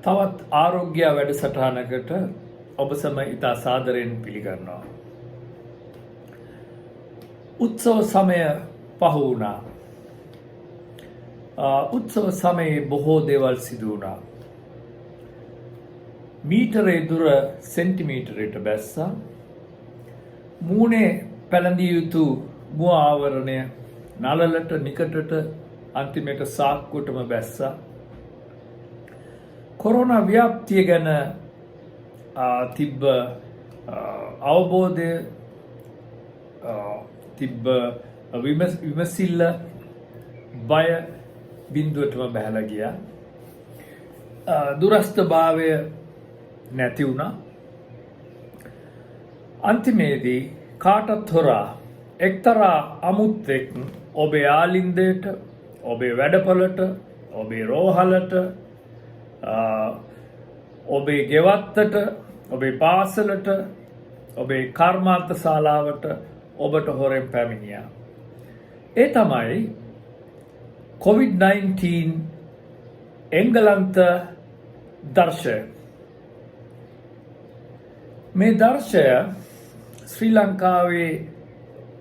තවත් ආරෝග්‍ය වැඩසටහනකට ඔබ සම ඉතා සාදරයෙන් පිළිගන්නවා. උත්සව සමය පහ වුණා. උත්සව සමයේ බොහෝ දේවල් සිදු වුණා. මීටරේ දුර සෙන්ටිමීටරයට බැස්සා. මූණේ පැළඳිය යුතු මුව ආවරණය නළලට නිකටට අන්තිමට සාක්කුවටම බැස්සා. කොරෝනා ව්‍යාප්තිය ගැන තිබ්බ අවබෝධය තිබ්බ විමසිල්ල බය බිඳුවටම බැහැලා ගියා. දුරස්ථභාවය නැති වුණා. අන්තිමේදී කාටත් හොරා එක්තරා අමුත්වෙක් ඔබේ ආලින්දයට, ඔබේ වැඩපොළට, ඔබේ රෝහලට, ඔබේ ගෙවත්තට, ඔබේ පාසලට, ඔබේ කර්මාන්ත ශාලාවට ඔබට හොරෙන් පැමිණියා. ඒ තමයි COVID-19 එංගලන්ත දර්ශය. මේ දර්ශය ශ්‍රී ලංකාවේ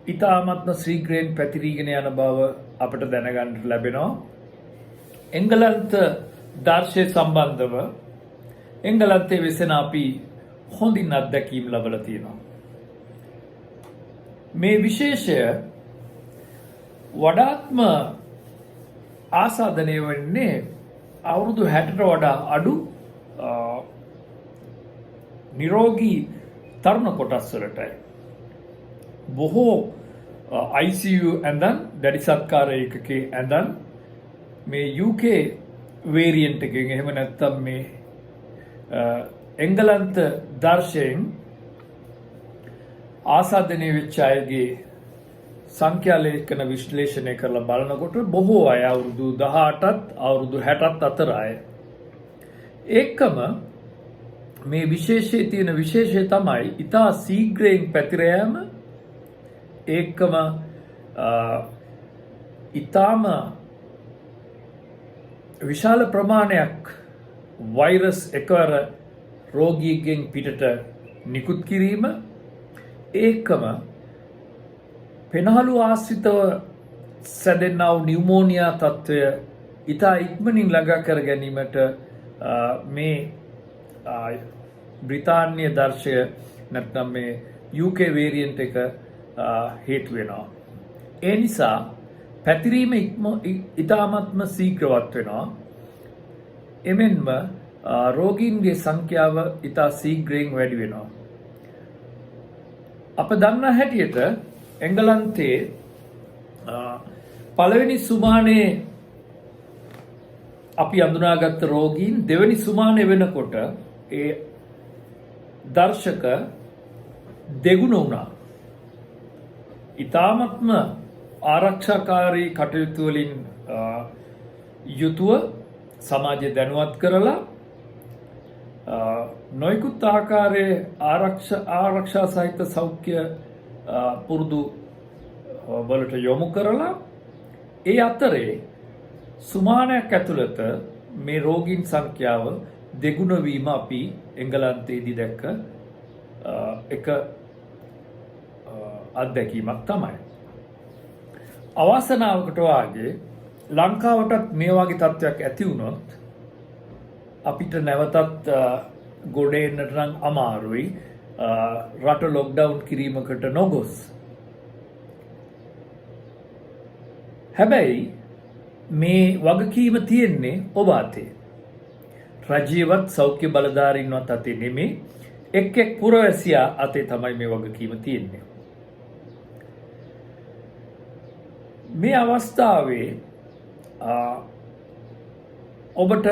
ඉතාමත්ම ශීඝ්‍රයෙන් පැතිරීගෙන යන බව අපට දැනගන්න ලැබෙනවා. එංගලන්ත දර්ශය සම්බන්ධව එංගලන්තයේ වෙසෙන අපි හොඳින් අත්දැකීම් ලබලා තියෙනවා. මේ විශේෂය වඩාත්ම ආසාදනය වෙන්නේ අවුරුදු 60ට වඩා අඩු නිරෝගී තරුණ කොටස් වලටයි. බොහෝ ICU ඇඳන් දැඩි සත්කාර ඒකකේ ඇඳන් මේ UK වේරියන්ට් එකෙන් එහෙම නැත්නම් මේ එංගලන්ත දර්ශයෙන් ආසාදනය වෙච්ච අයගේ සංඛ්‍යා ලේඛන විශ්ලේෂණය කරලා බලනකොට බොහෝ අය අවුරුදු 18ත් අවුරුදු 60ත් අතර අය. ඒකම මේ විශේෂයේ තියෙන විශේෂය තමයි ඉතා ශීඝ්‍රයෙන් පැතිර යාම. ඒකම ඉතාම විශාල ප්‍රමාණයක් වෛරස් එකවර රෝගියෙක්ගෙන් පිටට නිකුත් කිරීම. ඒකම පෙනහළු ආශ්‍රිතව සැදෙන්නා වූ නියුමෝනියා තත්ත්වය ඉතා ඉක්මනින් ළඟා කර ගැනීමට මේ බ්‍රිතාන්‍ය දර්ශය නැත්නම් මේ UK වේරියන්ට් එක හේතු වෙනවා. ඒ නිසා පැතිරීම ඉතාමත්ම ශීඝ්‍රවත් වෙනවා. එමෙන්ම රෝගීන්ගේ සංඛ්‍යාව ඉතා ශීඝ්‍රයෙන් වැඩි වෙනවා. අප දන්නා හැටියට එංගලන්තයේ පළවෙනි සුමානේ අපි අඳුනාගත්ත රෝගීන් දෙවෙනි සුමානේ වෙනකොට ඒ දර්ශක දෙගුණ වුණා. ඉතාමත්ම ආරක්ෂාකාරී කටයුතු වලින් යුතුව සමාජය දැනුවත් කරලා නොයෙකුත් ආකාරයේ ආරක්ෂා සහිත සෞඛ්‍ය පුරුදු වලට යොමු කරලා ඒ අතරේ සුමානයක් ඇතුළත මේ රෝගීන් සංඛ්‍යාව දෙගුණ වීම අපි එංගලන්තයේදී දැක්ක එක අත්දැකීමක් තමයි. අවාසනාවකට වාගේ ලංකාවටත් මේ වගේ තත්ත්වයක් ඇති වුණොත් අපිට නැවතත් ගොඩ එන්නට නම් අමාරුයි. රට ලොක්ඩවුන් කිරීමකට නොගොස්. හැබැයි මේ වගකීම තියෙන්නේ ඔබ අතේ. රජීවත් සෞඛ්‍ය බලධාරීන්වත් අතේ නෙමෙයි. එක් පුරවැසියා අතේ තමයි මේ වගකීම තියෙන්නේ. මේ අවස්ථාවේ ඔබට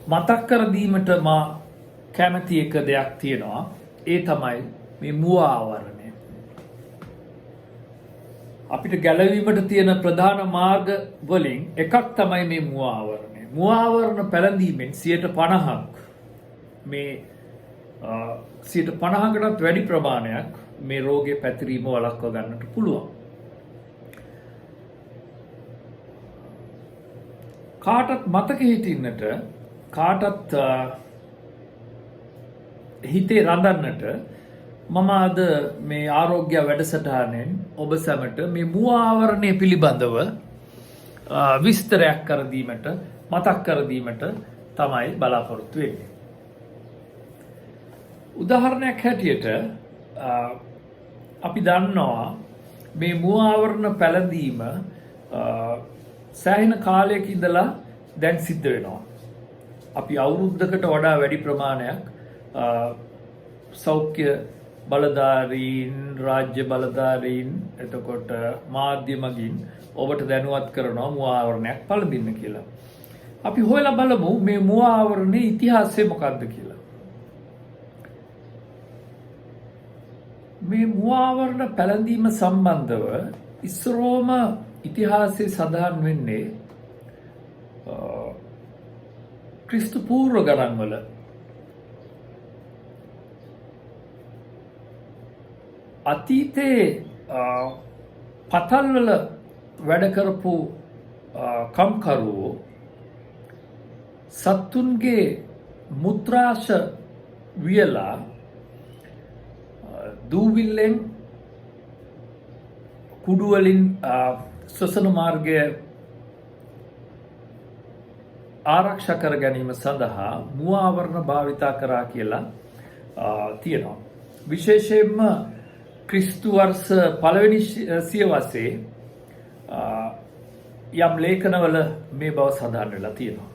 මතක් කර දීමට මා කැමති එක දෙයක් තියෙනවා. ඒ තමයි මේ මුව ආවරණය. අපිට ගැලවීමට තියෙන ප්‍රධාන මාර්ග වලින් එකක් තමයි මේ මුව ආවරණය. මුව ආවරණ පැළඳීමෙන් 50%ක් මේ 50%කටත් වැඩි ප්‍රමාණයක් මේ රෝගයේ පැතිරීම වළක්වා ගන්නට පුළුවන්. කාටත් මතක හිටින්නට කාටත් හිතේ රඳන්නට මම අද මේ ආරෝග්‍ය වැඩසටහනෙන් ඔබ සැමට මේ මුව ආවරණය පිළිබඳව විස්තරයක් කර දීමට මතක් කර දීමට තමයි බලාපොරොත්තු වෙන්නේ. උදාහරණයක් හැටියට අපි දන්නවා මේ මුව ආවරණ පැළඳීම සෑහෙන කාලයක ඉඳලා දැන් සිද්ධ වෙනවා. අපි අවුරුද්දකට වඩා වැඩි ප්‍රමාණයක් සෞඛ්‍ය බලධාරීන්, රාජ්‍ය බලධාරීන්, එතකොට මාධ්‍ය මගින් ඔබට දැනුවත් කරනවා මුව ආවරණයක් පළඳින්න කියලා. අපි හොයලා බලමු මේ මුව ආවරණයේ ඉතිහාසය මොකක්ද කියලා. මේ මුව ආවරණ පැළඳීම සම්බන්ධව ඉස්සරෝම ඉතිහාසයේ සඳහන් වෙන්නේ ක්‍රිස්තු පූර්ව ගණන්වල. අතීතයේ පතල්වල වැඩ කරපු කම්කරුවෝ සත්තුන්ගේ මුත්‍රාශ වියලා දූවිල්ලෙන් කුඩුවලින් ශ්වසන මාර්ගය ආරක්ෂා කර ගැනීම සඳහා මුව ආවරණ භාවිතා කරා කියලා තියෙනවා. විශේෂයෙන්ම ක්‍රිස්තු වර්ෂ පළවෙනි සියවසේ යම් ලේඛනවල මේ බව සඳහන් වෙලා තියෙනවා.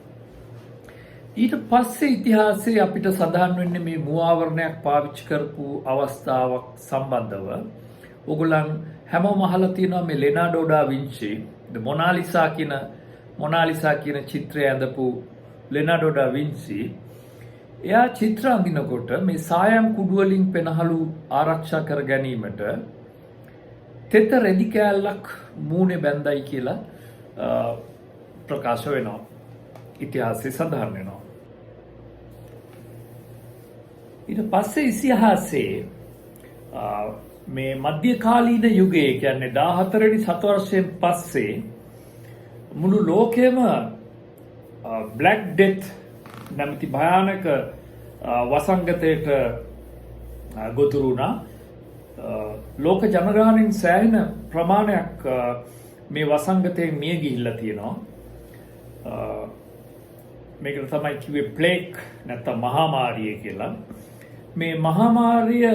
ඊට පස්සේ ඉතිහාසයේ අපිට සඳහන් වෙන්නේ මේ මුව ආවරණයක් පාවිච්චි කරපු අවස්ථාවක් සම්බන්ධව. ඔගොල්ලන් හැමෝම අහලා තියෙනවා මේ ලෙනාඩෝ ඩා වින්චි මොනාලිසා කියන චිත්‍රය ඇඳපු ලෙනාඩෝ ඩා වින්චි. එයා චිත්‍ර අඳිනකොට මේ සායම් කුඩු වලින් පෙනහළු ආරක්ෂා කර ගැනීමට තෙත රෙදි කෑල්ලක් මූණේ බැඳයි කියලා ප්‍රකාශ වෙනවා. ඉතිහාසයේ සඳහන් වෙනවා. ඊට පස්සේ ඉතිහාසයේ මේ මධ්‍යකාලීන යුගයේ කියන්නේ 14 වෙනි සතවර්ෂයෙන් පස්සේ මුළු ලෝකෙම බ්ලැක් ඩෙත් නැමැති භයානක වසංගතයට ගොදුරු වුණා. ලෝක ජනගහනයෙන් සෑහෙන ප්‍රමාණයක් මේ වසංගතයෙන් මිය ගිහිල්ලා තියෙනවා. මේකට තමයි කිව්වේ ප්ලේක් නැත්නම් මහාමාරිය කියලා. මේ මහාමාරිය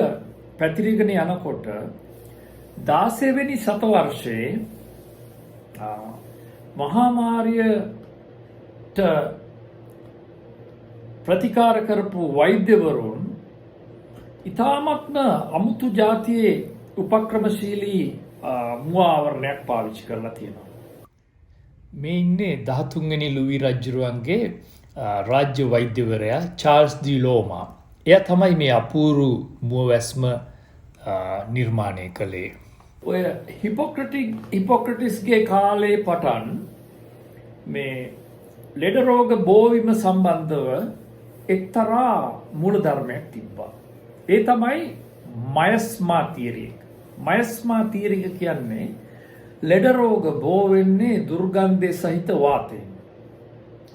පැතිරගෙන යනකොට 16 වෙනි සතවර්ෂයේ මහාමාරියට ප්‍රතිකාර කරපු වෛද්‍යවරුන් ඉතාමත්ම අමුතු જાතියේ උපක්‍රමශීලී මුව ආවරණයක් පාවිච්චි කරලා තියෙනවා. මේ ඉන්නේ 13 වෙනි ලුයි රජුරුවන්ගේ රාජ්‍ය වෛද්‍යවරයා චාල්ස් ඩි ලෝමා. එයා තමයි මේ අපූරු මුව වැස්ම නිර්මාණය කළේ. ඔය හිපොක්‍රටිස්ගේ කාලේ පටන් මේ ලෙඩ රෝග බෝවීම සම්බන්ධව එක්තරා මූලධර්මයක් තිබ්බා. ඒ තමයි මයස්මා තියරිය. මයස්මා තියරිය කියන්නේ ලෙඩ රෝග බෝ වෙන්නේ දුර්ගන්ධය සහිත වාතයෙන්.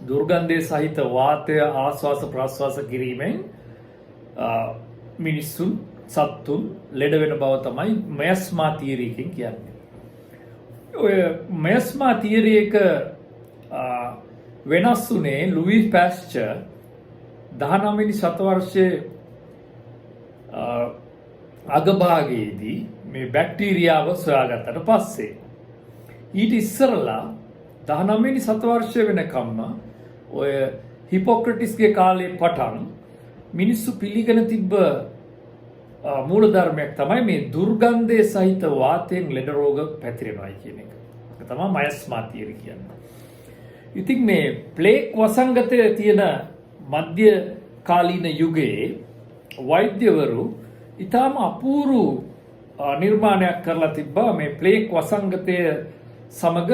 දුර්ගන්ධය සහිත වාතය ආශ්වාස ප්‍රශ්වාස කිරීමෙන් මිනිස්සුන් සත්තුන් ලෙඩ වෙන බව තමයි මයස්මා තියරියකින් කියන්නේ. ඔය මයස්මා තියරියක වෙනස් වුණේ ලුයි පැස්චර් 19 වෙනි සතවර්ෂයේ අගභාගයේදී මේ බැක්ටීරියාව සොයාගත්තට පස්සේ. ඊට ඉස්සරලා 19 වෙනි සතවර්ෂය වෙනකම්ම ඔය හිපොක්‍රටිස්ගේ කාලේ පටන් මිනිස්සු පිළිගෙන තිබ්බ මූලධර්මයක් තමයි මේ දුර්ගන්ධය සහිත වාතයෙන් ලෙඩ රෝග පැතිරෙනවා කියන එක. ඒක තමයි මයස්මා තියරි කියන්නේ. ඉතින් මේ ප්ලේක් වසංගතය තියෙන මධ්‍ය කාලීන යුගයේ වෛද්‍යවරු ඊටම අපූරු නිර්මාණයක් කරලා තිබ්බා මේ ප්ලේක් වසංගතය සමග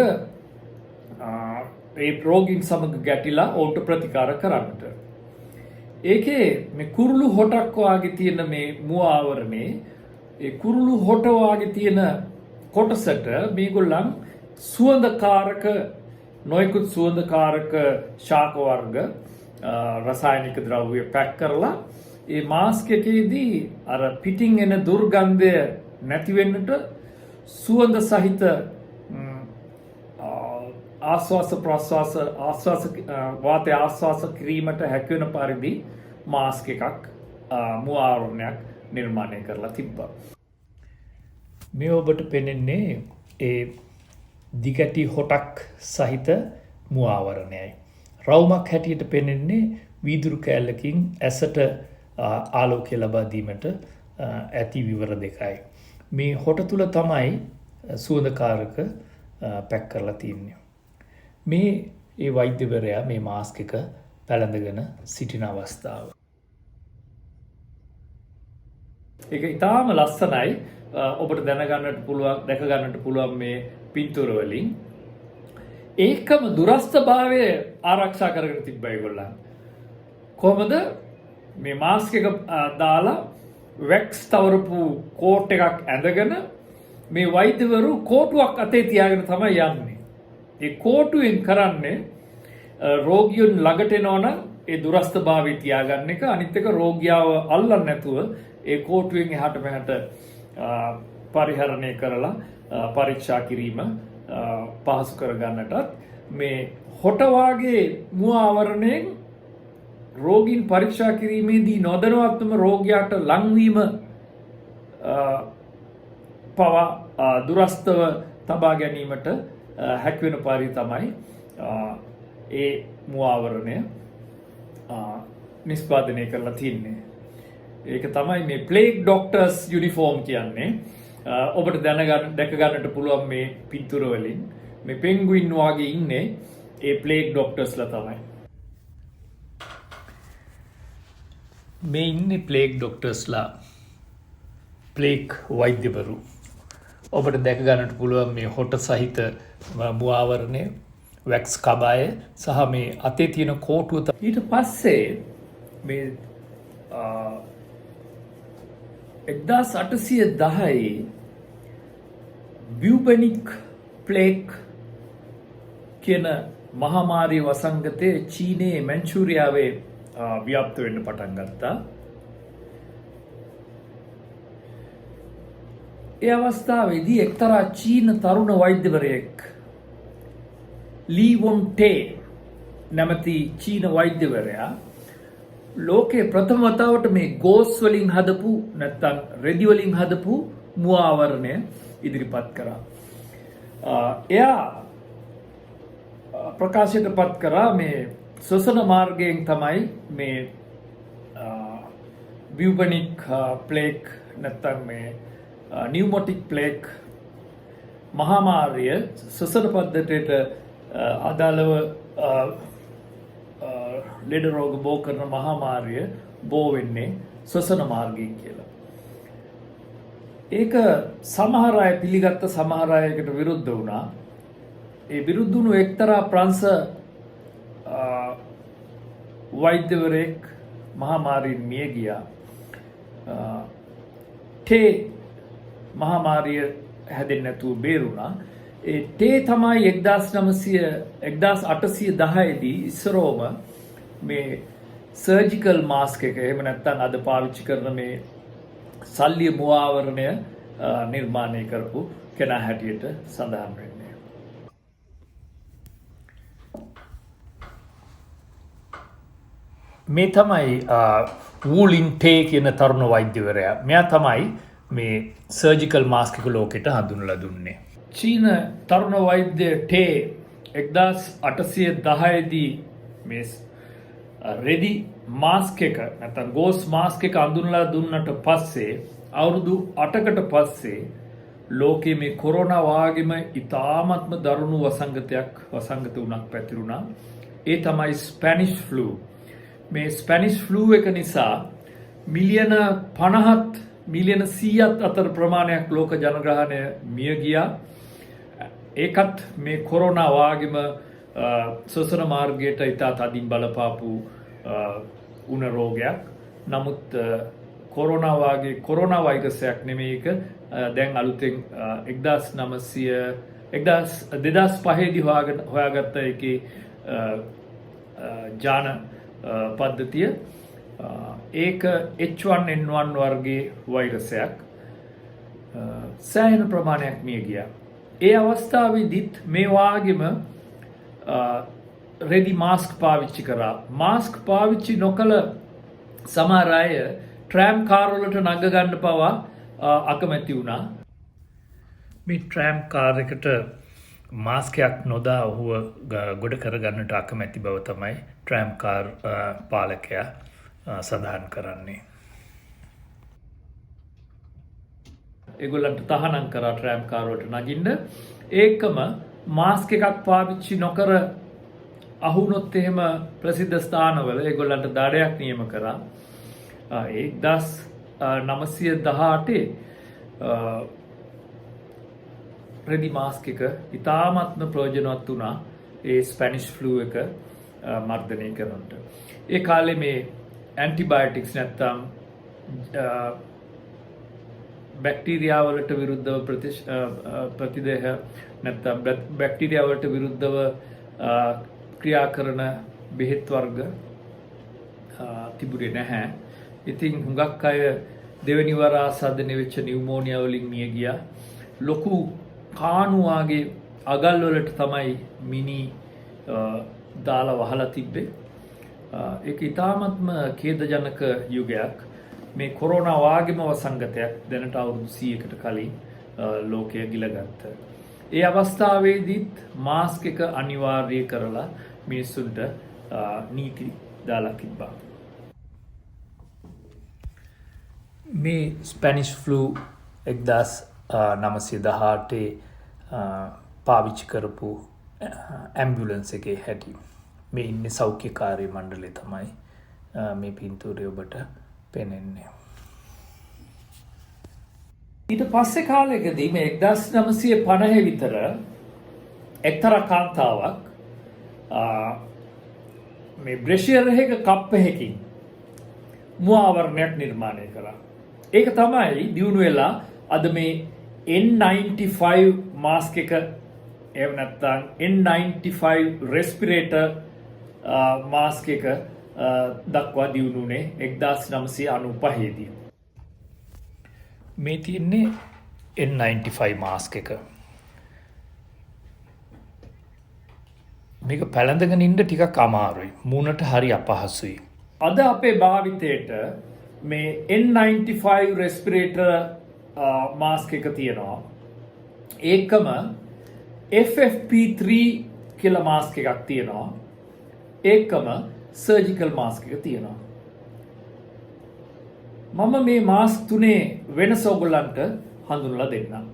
ඒ රෝගීන් සමග ගැටිලා ඔවුන්ට ප්‍රතිකාර කරන්නට. ඒකේ මේ කුරුළු හොටක් වාගේ තියෙන මේ මුව ආවරණේ ඒ කුරුළු හොට වාගේ තියෙන කොටසට මේගොල්ලන් සුවඳකාරක නොයෙකුත් සුවඳකාරක ශාක වර්ග රසායනික ද්‍රව්‍ය පැක් කරලා ඒ මාස්ක් එකේදී අර පිටින් එන දුර්ගන්ධය නැති වෙන්නට සුවඳ සහිත ආස්වාස ප්‍රස්වාස වාතය ආස්වාස කිරීමට හැකිවන පරිදි මාස්ක් එකක් මුව ආවරණයක් නිර්මාණය කරලා තිබ්බා. මේ ඔබට පෙනෙන්නේ ඒ දිගටි හොටක් සහිත මුව ආවරණයයි. රවුමක් හැටියට පෙනෙන්නේ වීදුරු කෑල්ලකින් ඇසට ආලෝකය ලබා දීමට ඇති විවර දෙකයි. මේ හොට තුල තමයි සුවඳකාරක පැක් කරලා තියෙන්නේ. මේ ඒ වෛද්‍යවරයා මේ මාස්ක් එක පැළඳගෙන සිටින අවස්ථාව. ඒක ඉතාම ලස්සනයි. ඔබට දැනගන්නට පුළුවන්, දැක ගන්නට පුළුවන් මේ පින්තූර වලින්. ඒකම දුරස්ථභාවය ආරක්ෂා කරගෙන තිබ්බා ඒගොල්ලන්. කොහොමද මේ මාස්ක් එක දාලා වැක්ස් තවරපු කෝට් එකක් ඇඳගෙන මේ වෛද්‍යවරු කෝටුවක් අතේ තියාගෙන තමයි යන්නේ. ඒ කෝටුවෙන් කරන්නේ රෝගියන් ළඟට එනවනම් ඒ දුරස්ථභාවය තියාගන්න එක. අනිත් එක රෝගියාව අල්ලන්න නැතුව ඒ කෝටුවෙන් එහාට මෙහාට පරිහරණය කරලා පරීක්ෂා කිරීම පහසු කරගන්නටත් මේ හොට වාගේ මුව ආවරණයෙන් රෝගීන් පරීක්ෂා කිරීමේදී නොදැනුවත්වම රෝගියාට ලංවීම පවා දුරස්ථව තබා ගැනීමට හැකිවෙන පරිදි තමයි ඒ මුව ආවරණය නිෂ්පාදනය කරලා තින්නේ. ඒක තමයි මේ ප්ලේග් ඩොක්ටර්ස් යුනිෆෝම් කියන්නේ. ඔබට දැක ගන්නට පුළුවන් මේ පින්තූර වලින් මේ පෙන්ගුයින් වගේ ඉන්නේ ඒ ප්ලේග් ඩොක්ටර්ස්ලා තමයි. මේ ඉන්නේ ප්ලේග් ඩොක්ටර්ස්ලා, ප්ලේග් වෛද්‍යවරු. ඔබට දැක ගන්නට පුළුවන් මේ හොට සහිත මුව ආවරණය, වැක්ස් කබාය සහ මේ අතේ තියෙන කෝටුව. ඊට පස්සේ මේ 1810 බියුබෙනික් ප්ලේග් කියන මහාමාරී වසංගතය චීනයේ මැන්චූරියාවේ ව්‍යාප්ත වෙන්න පටන් ගත්තා. ඒ අවස්ථාවේදී එක්තරා චීන තරුණ වෛද්‍යවරයෙක් ලී වොන් ටේ නැමැති චීන වෛද්‍යවරයා ලෝකේ ප්‍රථම වතාවට මේ ගෝස් වලින් හදපු නැත්නම් රෙදි වලින් හදපු මුව ආවරණය ඉදිරිපත් කරා. එයා ප්‍රකාශයට පත් කරා මේ ශ්වසන මාර්ගයෙන් තමයි මේ බියුබෙනික් ප්ලේග් නැත්නම් මේ නියුමොටික් ප්ලේග් මහාමාරිය ශ්වසන පද්ධතියට අදාළව ලෙඩ රෝග බෝ කරන මහාමාරිය බෝ වෙන්නේ ශ්වසන මාර්ගයෙන් කියලා. ඒක සමහර අය පිළිගත්ත, සමහර අයකට විරුද්ධ වුණා. ඒ විරුද්ධ වුණු එක්තරා ප්‍රංශ වෛද්‍යවරයෙක් මහාමාරියෙන් මිය ගියා. ටේ මහාමාරිය හැදෙන්නේ නැතුව බේරුණා. ඒ ටේ තමයි 1810 දී ඉස්සරෝම මේ සර්ජිකල් මාස්ක් එක, එහෙම නැත්නම් අද පාවිච්චි කරන මේ සල්ලි මුව ආවරණය නිර්මාණය කරපු කෙනා හැටියට සඳහන් වෙන්නේ. මේ තමයි වූලින් ටේ කියන තරුණ වෛද්‍යවරයා. මෙයා තමයි මේ සර්ජිකල් මාස්ක් එක ලෝකෙට හඳුන්වලා දුන්නේ. චීන තරුණ වෛද්‍ය ටේ 1810 දී මේ රෙදි මාස්ක් එක නැත්නම් ගෝස් මාස්ක් එක අඳුන්ලා දුන්නට පස්සේ අවුරුදු 8කට පස්සේ ලෝකයේ මේ කොරෝනා වාගේම ඉතාමත්ම දරුණු වසංගත උණක් පැතිරුණා. ඒ තමයි ස්පැනිෂ් ෆ්ලූ. මේ ස්පැනිෂ් ෆ්ලූ එක නිසා මිලියන 50ත් මිලියන 100ත් අතර ප්‍රමාණයක් ලෝක ජනගහනය මිය ගියා. ඒකත් මේ කොරෝනා වාගේම ශ්වසන මාර්ගයට ඉතා තදින් බලපාපු උණ රෝගයක්. නමුත් කොරෝනා වෛරසයක් නෙමෙයි එක. දැන් අලුතෙන් 2005 දී හොයාගත්ත එකේ ජාන පද්ධතිය ඒක H1N1 වර්ගයේ වෛරසයක් සෑහෙන ප්‍රමාණයක් මිය ගියා. ඒ අවස්ථාවේදීත් මේ වාගෙම රෙදි මාස්ක් පාවිච්චි කරා. මාස්ක් පාවිච්චි නොකළ සමහර අය ට්‍රෑම් කාර් වලට නග ගන්න පවා අකමැති වුණා. මේ ට්‍රෑම් කාර් එකට මාස්කයක් නොදා ඔහුව ගොඩ කරගන්නට අකමැති බව තමයි ට්‍රෑම් කාර් පාලකයා සඳහන් කරන්නේ. ඒගොල්ලන්ට තහනම් කරා ට්‍රෑම් කාර් වලට නගින්න. ඒකම මාස්ක් එකක් පාවිච්චි නොකර අහුනොත් එහෙම ප්‍රසිද්ධ ස්ථානවල ඒගොල්ලන්ට දඩයක් නියම කරා. 1918 රෙදි මාස්ක් එක ඉතාමත්ම ප්‍රයෝජනවත් වුණා ඒ ස්පැනිෂ් ෆ්ලූ එක මර්ධනය කරනට. ඒ කාලේ මේ ඇන්ටිබයොටික්ස් නැත්තම් බැක්ටීරියා වලට විරුද්ධව ප්‍රතිදේහ නැත්තම් බැක්ටීරියා වලට විරුද්ධව ක්‍රියා කරන බෙහෙත් වර්ග තිබුණේ නැහැ. ඉතින් හුඟක් අය දෙවෙනි වර ආසාදනය වෙච්ච නියුමෝනියා වලින් මිය ගියා. ලොකු කාණුවාගේ අගල් වලට තමයි මිනි දාලා වහලා තිබ්බේ. ඒක ඉතාමත්ම ඛේදජනක යුගයක්. මේ කොරෝනා වාගේම වසංගතයක් දැනට අවුරුදු 100කට කලින් ලෝකය ගිලගත්ත. ඒ අවස්ථාවේදීත් මාස්ක් එක අනිවාර්ය කරලා මිනිස්සුන්ට නීති දාලා තිබ්බා. මේ ස්පැනිෂ් ෆ්ලූ 1918 පාවිච්චි කරපු ඇම්බියුලන්ස් එකේ හැටි. මේ ඉන්නේ සෞඛ්‍ය කාර්ය මණ්ඩලය තමයි මේ පින්තූරය ඔබට පෙනෙන්නේ. ඊට පස්සේ කාලෙකදී මේ 1950 විතර එක්තරා කාන්තාවක් මේ බ්‍රෙෂියර් එක කප් එකකින් මුවාවරණයක් නිර්මාණය කළා. ඒක තමයි දියුණු වෙලා අද මේ N95 මාස්ක් එක එහෙම නැත්නම් N95 රෙස්පිරේටර් මාස්ක් එක දක්වා දියුණුනේ 1995 දී. මේ තියෙන්නේ N95 මාස්ක් එක. මේක පැළඳගෙන ඉන්න ටිකක් අමාරුයි. මූණට හරි අපහසුයි. අද අපේ භාවිතයට මේ N95 රෙස්පිරේටර් මාස්ක් එක තියෙනවා. ඒකම FFP3 කියලා මාස්ක් එකක් තියෙනවා. ඒකම සර්ජිකල් මාස්ක් එක තියෙනවා. මම මේ මාස්ක් තුනේ වෙනස ඔයගොල්ලන්ට හඳුන්වලා දෙන්නම්.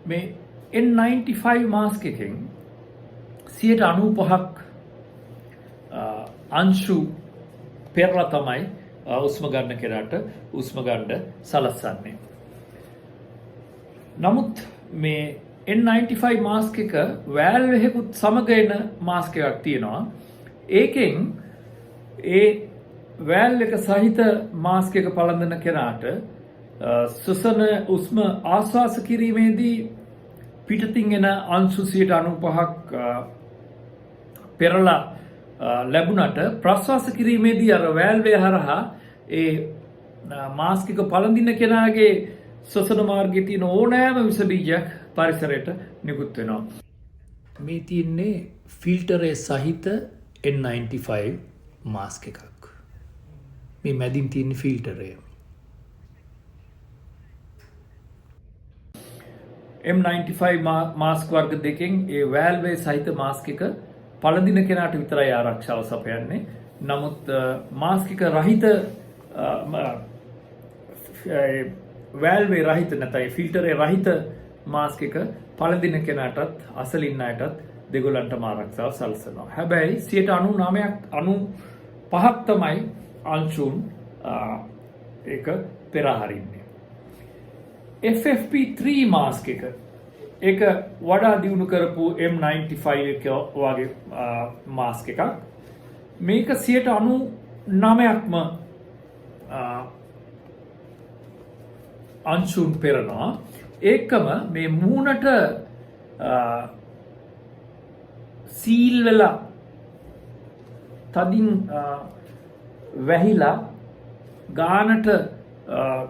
මේ N95 මාස්ක් එකෙන් 95ක් අංශු පෙරලා තමයි උස්ම ගන්න කෙනාට උස්ම ගන්න සලස්සන්නේ. නමුත් මේ N95 මාස්ක් එක වැල්ව් එකකුත් සමග එන මාස්ක් එකක් තියෙනවා. ඒකෙන් ඒ වැල්ව් එක සහිත මාස්ක් එක පළඳන කෙනාට සුසන උස්ම ආශ්වාස කිරීමේදී පිටතින් එන අංශු 95ක් පෙරලා ලැබුණට ප්‍රශ්වාස කිරීමේදී අර වැල්ව් එක හරහා ඒ මාස්ක් එක පළඳින කෙනාගේ ශ්වසන මාර්ගයේ තියෙන ඕනෑම විස බීජයක් පරිසරයට නිකුත් වෙනවා. මේ තියෙන්නේ ෆිල්ටරේ සහිත N95 මාස්ක් එකක්. මේ මැදින් තියෙන ෆිල්ටරය. M95 මාස්ක් වර්ග දෙකෙන් ඒ වැල්වේ සහිත මාස්ක් එක පළඳින කෙනාට විතරයි ආරක්ෂාව සපයන්නේ. නමුත් මාස්ක් එක රහිත වැල්වේ රහිත නැත්නම් ෆිල්ටරේ රහිත මාස්ක් එක පළඳින කෙනාටත් අසලින් අයටත් දෙගොල්ලන්ටම ආරක්ෂාව සලසනවා. හැබැයි 95ක් තමයි අංශුන් ඒක පෙරහරින්නේ. FFP3 මාස්ක් එක ඒක වඩා දියුණු කරපු M95 එක වගේ මාස්ක් එකක්. මේක 99%ක්ම අංශුන් පෙරනවා. ඒකම මේ මූණට සීල් වෙලා තදින් වැහිලා ගානට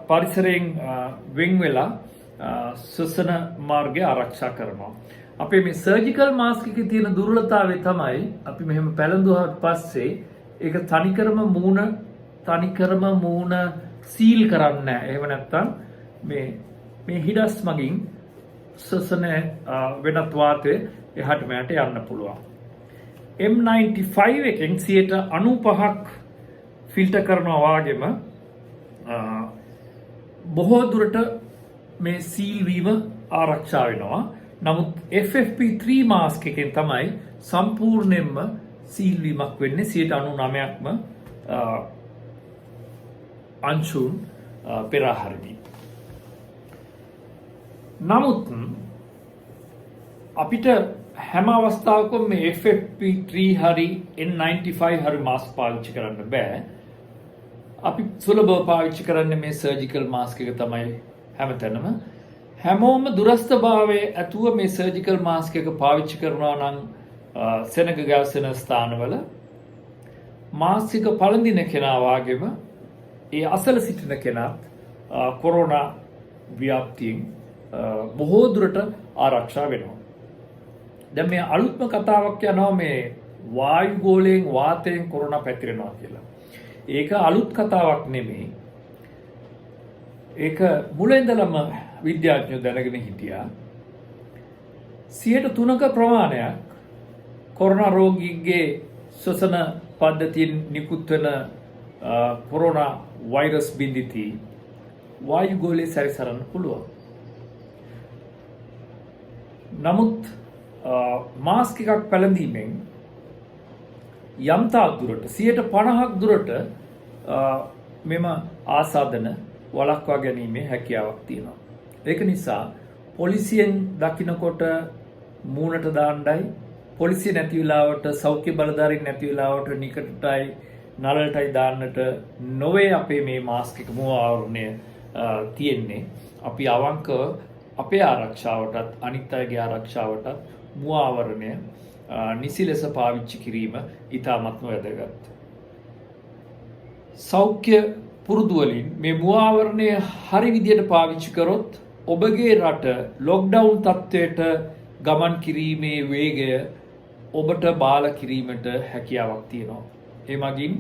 පරිසරයෙන් වෙන් වෙලා ශ්වසන මාර්ගය ආරක්ෂා කරනවා. අපේ මේ සර්ජිකල් මාස්ක් එකේ තියෙන දුර්වලතාවය තමයි අපි මෙහෙම පැලඳුවාට පස්සේ ඒක තනිකරම මූණ සීල් කරන්නේ නැහැ. එහෙම නැත්නම් මේ හිඩස් මගින් ශ්වසන වෙනත් වාතය එහාට මෙහාට යන්න පුළුවන්. M95 එකෙන් 95% ෆිල්ටර් කරනවා වගේම බොහෝ දුරට මේ සීල් වීම ආරක්ෂා වෙනවා. නමුත් FFP3 මාස්ක් එකෙන් තමයි සම්පූර්ණයෙන්ම සීල් වීමක් වෙන්නේ 99%ක්ම අංශුන් පෙරහරදී. නමුත් අපිට හැම අවස්ථාවකම මේ FFP3 හරි N95 හරි මාස්ක් පාවිච්චි කරන්න බෑ. අපි සුලභව පාවිච්චි කරන්නේ මේ සර්ජිකල් මාස්ක් එක තමයි හැමතැනම. හැමෝම දුරස්ථභාවයේ ඇතුව මේ සර්ජිකල් මාස්ක් එක පාවිච්චි කරනවා නම් සෙනග ගැවසෙන ස්ථානවල මාස්ක් එක පළඳින කෙනා වාගේම ඒ අසල සිටින කෙනාත් කොරෝනා ව්‍යාප්තියෙන් බොහෝ දුරට ආරක්ෂා වෙනවා. දැන් මේ අලුත්ම කතාවක් යනවා මේ වායු ගෝලයෙන් වාතයෙන් කොරෝනා පැතිරෙනවා කියලා. ඒක අලුත් කතාවක් නෙමෙයි. ඒක මුල ඉඳලම විද්‍යාඥයෝ දැනගෙන හිටියා. 3% ප්‍රමාණයක් කොරෝනා රෝගීගේ ශ්වසන පද්ධතියෙන් නිකුත් වෙන කොරෝනා වෛරස් බිඳිති වායු ගෝලයේ සැරිසරන්න පුළුවන්. නමුත් මාස්ක් එකක් පැළඳීමෙන් යම් තාක් දුරට 50% දුරට මෙම ආසාදන වළක්වා ගැනීමේ හැකියාවක් තියෙනවා. ඒක නිසා පොලිසියෙන් දකින්නකොට මූණට දාන්නයි, පොලිසිය නැති වෙලාවට, සෞඛ්‍ය බලධාරීන් නැති වෙලාවට නිකටටයි නළලටයි දාන්නට නොවේ අපේ මේ මාස්ක් එක මුව ආවරණය තියෙන්නේ. අපි අවංකව අපේ ආරක්ෂාවටත් අනිත් අයගේ ආරක්ෂාවටත් මුව ආවරණය නිසි ලෙස පාවිච්චි කිරීම ඉතාමත්ම වැදගත්. සෞඛ්‍ය පුරුදු වලින් මේ මුව ආවරණය හරි විදියට පාවිච්චි කරොත් ඔබගේ රට ලොක්ඩවුන් තත්ත්වයට ගමන් කිරීමේ වේගය ඔබට බාල කිරීමට හැකියාවක් තියෙනවා. ඒ මගින්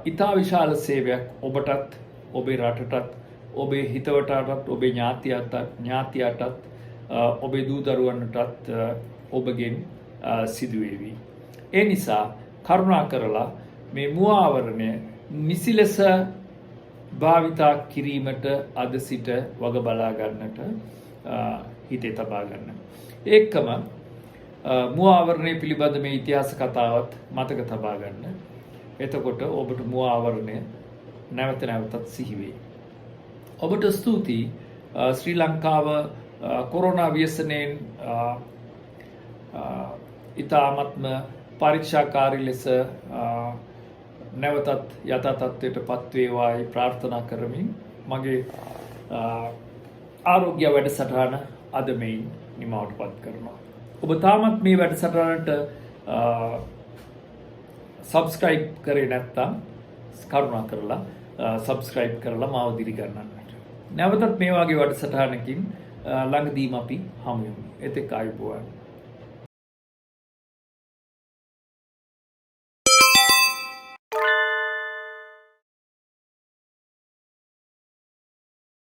ඉතා විශාල සේවයක් ඔබටත්, ඔබේ රටටත්, ඔබේ හිතවතටත්, ඔබේ ඥාතියටත්, ඔබේ දූ දරුවන්ටත් ඔබගෙන් සිදුවේවි. ඒ නිසා කරුණා කරලා මේ මුව ආවරණය නිසි ලෙස භාවිතා කිරීමට අද සිට වග බලා ගන්නට හිතේ තබා ගන්න. ඒකම මුව ආවරණය පිළිබඳ මේ ඉතිහාස කතාවත් මතක තබා ගන්න. එතකොට ඔබට මුව ආවරණය නැවත නැවතත් සිහි වේ. ඔබට ස්තුතියි. ශ්‍රී ලංකාව කොරෝනා ව්‍යසනයෙන් ඉතාමත්ම පරීක්ෂාකාරී ලෙස නැවතත් යථා තත්ත්වයට පත්වේවායි ප්‍රාර්ථනා කරමින් මගේ ආරෝග්‍ය වැඩසටහන අද මෙයින් නිමවට පත් කරනවා. ඔබ තාමත් මේ වැඩසටහනට සබ්ස්ක්‍රයිබ් කරේ නැත්නම් කරුණා කරලා සබ්ස්ක්‍රයිබ් කරලා මාව දිරිගන්නන්නට. නැවතත් මේ වගේ වැඩසටහනකින් ළඟදීම අපි හමු වෙමු. එතෙක් ආයුබෝවන්.